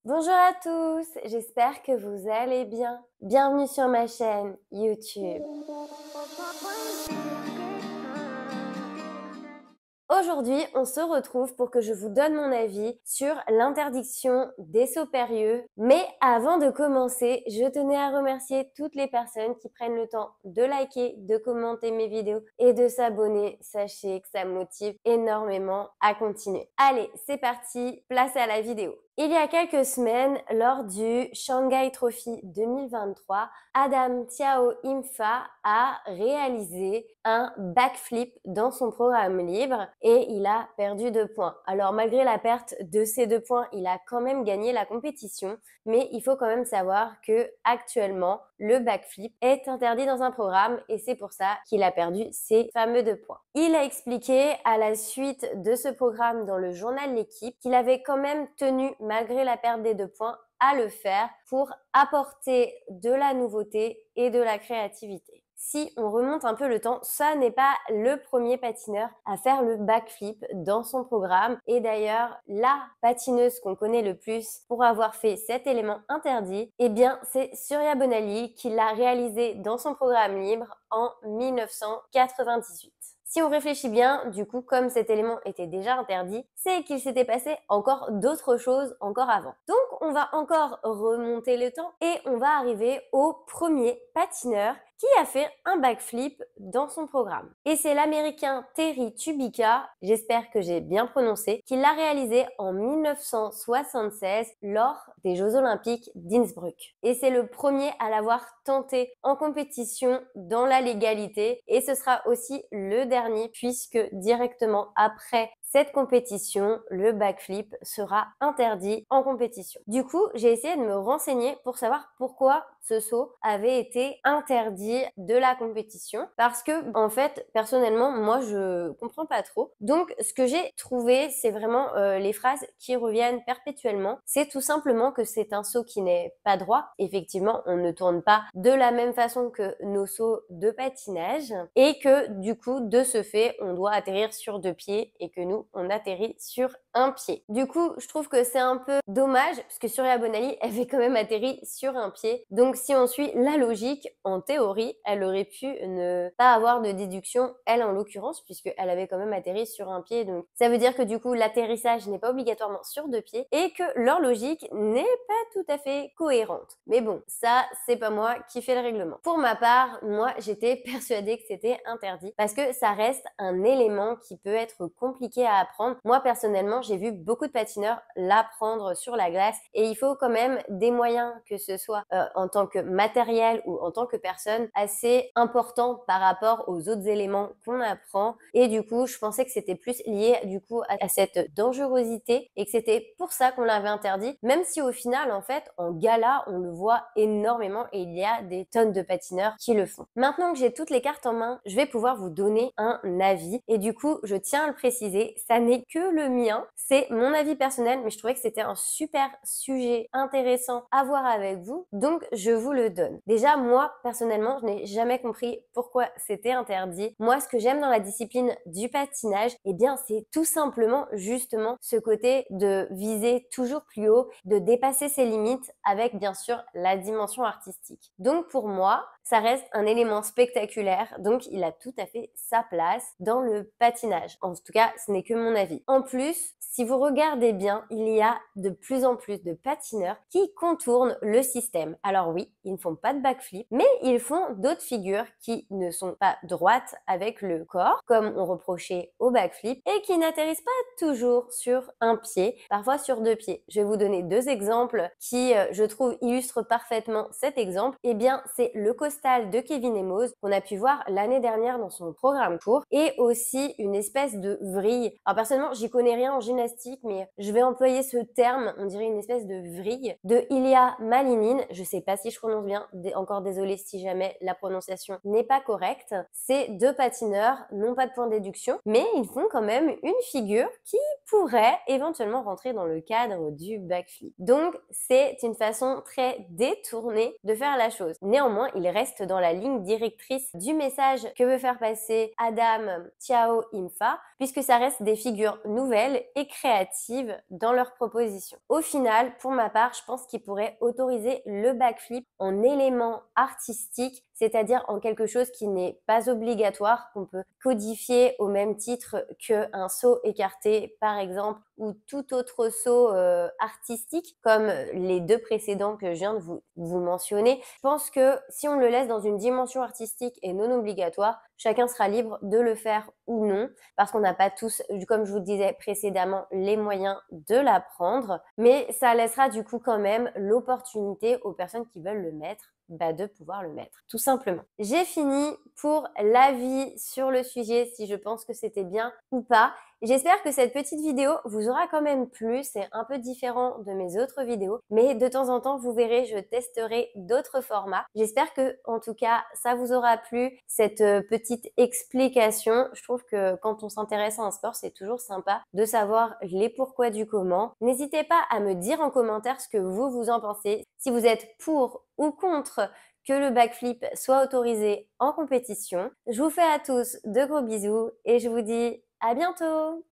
Bonjour à tous, j'espère que vous allez bien. Bienvenue sur ma chaîne YouTube. Aujourd'hui, on se retrouve pour que je vous donne mon avis sur l'interdiction des sauts périlleux. Mais avant de commencer, je tenais à remercier toutes les personnes qui prennent le temps de liker, de commenter mes vidéos et de s'abonner. Sachez que ça me motive énormément à continuer. Allez, c'est parti, place à la vidéo. Il y a quelques semaines, lors du Shanghai Trophy 2023, Adam Tiao Imfa a réalisé un backflip dans son programme libre et il a perdu 2 points. Alors malgré la perte de ces 2 points, il a quand même gagné la compétition, mais il faut quand même savoir que actuellement le backflip est interdit dans un programme et c'est pour ça qu'il a perdu ces fameux 2 points. Il a expliqué à la suite de ce programme dans le journal L'équipe qu'il avait quand même tenu, malgré la perte des 2 points, à le faire pour apporter de la nouveauté et de la créativité. Si on remonte un peu le temps, ça n'est pas le premier patineur à faire le backflip dans son programme. Et d'ailleurs, la patineuse qu'on connaît le plus pour avoir fait cet élément interdit, eh bien, c'est Surya Bonali qui l'a réalisé dans son programme libre en 1998. Si on réfléchit bien, du coup, comme cet élément était déjà interdit, c'est qu'il s'était passé encore d'autres choses encore avant. Donc, on va encore remonter le temps et on va arriver au premier patineur qui a fait un backflip dans son programme. Et c'est l'américain Terry Tubica, j'espère que j'ai bien prononcé, qui l'a réalisé en 1976 lors des Jeux Olympiques d'Innsbruck. Et c'est le premier à l'avoir tenté en compétition dans la légalité et ce sera aussi le dernier puisque directement après cette compétition, le backflip sera interdit en compétition. Du coup, j'ai essayé de me renseigner pour savoir pourquoi ce saut avait été interdit de la compétition parce que, en fait, personnellement, moi, je comprends pas trop. Donc, ce que j'ai trouvé, c'est vraiment les phrases qui reviennent perpétuellement. C'est tout simplement que c'est un saut qui n'est pas droit. Effectivement, on ne tourne pas de la même façon que nos sauts de patinage et que, du coup, de ce fait, on doit atterrir sur 2 pieds et que nous, on atterrit sur un pied. Du coup, je trouve que c'est un peu dommage parce que Surya Bonali avait quand même atterri sur un pied. Donc, si on suit la logique, en théorie, elle aurait pu ne pas avoir de déduction, elle en l'occurrence, puisqu'elle avait quand même atterri sur un pied. Donc, ça veut dire que du coup, l'atterrissage n'est pas obligatoirement sur 2 pieds et que leur logique n'est pas tout à fait cohérente. Mais bon, ça, c'est pas moi qui fais le règlement. Pour ma part, moi, j'étais persuadée que c'était interdit parce que ça reste un élément qui peut être compliqué à apprendre. Moi, personnellement, j'ai vu beaucoup de patineurs l'apprendre sur la glace et il faut quand même des moyens, que ce soit en tant que matériel ou en tant que personne, assez important par rapport aux autres éléments qu'on apprend. Et du coup, je pensais que c'était plus lié du coup à cette dangerosité et que c'était pour ça qu'on l'avait interdit, même si au final, en fait, en gala, on le voit énormément et il y a des tonnes de patineurs qui le font. Maintenant que j'ai toutes les cartes en main, je vais pouvoir vous donner un avis et du coup, je tiens à le préciser, ça n'est que le mien, c'est mon avis personnel, mais je trouvais que c'était un super sujet intéressant à voir avec vous, donc je vous le donne. Déjà, moi, personnellement, je n'ai jamais compris pourquoi c'était interdit. Moi, ce que j'aime dans la discipline du patinage, eh bien, c'est tout simplement justement ce côté de viser toujours plus haut, de dépasser ses limites avec bien sûr la dimension artistique. Donc pour moi, ça reste un élément spectaculaire, donc il a tout à fait sa place dans le patinage. En tout cas, ce n'est que mon avis. En plus, si vous regardez bien, il y a de plus en plus de patineurs qui contournent le système. Alors oui, ils ne font pas de backflip, mais ils font d'autres figures qui ne sont pas droites avec le corps, comme on reprochait au backflip, et qui n'atterrissent pas toujours sur un pied, parfois sur 2 pieds. Je vais vous donner 2 exemples qui, je trouve, illustrent parfaitement cet exemple. Eh bien, c'est le costal de Kevin Emos qu'on a pu voir l'année dernière dans son programme court et aussi une espèce de vrille. Alors personnellement, j'y connais rien en gymnastique, mais je vais employer ce terme, on dirait une espèce de vrille, de Ilia Malinin. Je sais pas si je prononce bien, encore désolée si jamais la prononciation n'est pas correcte. C'est 2 patineurs, non pas de point de déduction, mais ils font quand même une figure qui pourrait éventuellement rentrer dans le cadre du backflip. Donc, c'est une façon très détournée de faire la chose. Néanmoins, il reste dans la ligne directrice du message que veut faire passer Adam Tiao Imfa, puisque ça reste des figures nouvelles et créatives dans leurs propositions. Au final, pour ma part, je pense qu'ils pourraient autoriser le backflip en élément artistique, c'est-à-dire en quelque chose qui n'est pas obligatoire, qu'on peut codifier au même titre qu'un saut écarté, par exemple, ou tout autre saut artistique, comme les deux précédents que je viens de vous mentionner. Je pense que si on le laisse dans une dimension artistique et non obligatoire, chacun sera libre de le faire ou non, parce qu'on n'a pas tous, comme je vous disais précédemment, les moyens de l'apprendre, mais ça laissera du coup quand même l'opportunité aux personnes qui veulent le mettre de pouvoir le mettre, tout simplement. J'ai fini pour l'avis sur le sujet, si je pense que c'était bien ou pas. J'espère que cette petite vidéo vous aura quand même plu. C'est un peu différent de mes autres vidéos, mais de temps en temps, vous verrez, je testerai d'autres formats. J'espère que, en tout cas, ça vous aura plu, cette petite explication. Je trouve que quand on s'intéresse à un sport, c'est toujours sympa de savoir les pourquoi du comment. N'hésitez pas à me dire en commentaire ce que vous en pensez, si vous êtes pour ou contre que le backflip soit autorisé en compétition. Je vous fais à tous de gros bisous et je vous dis à bientôt!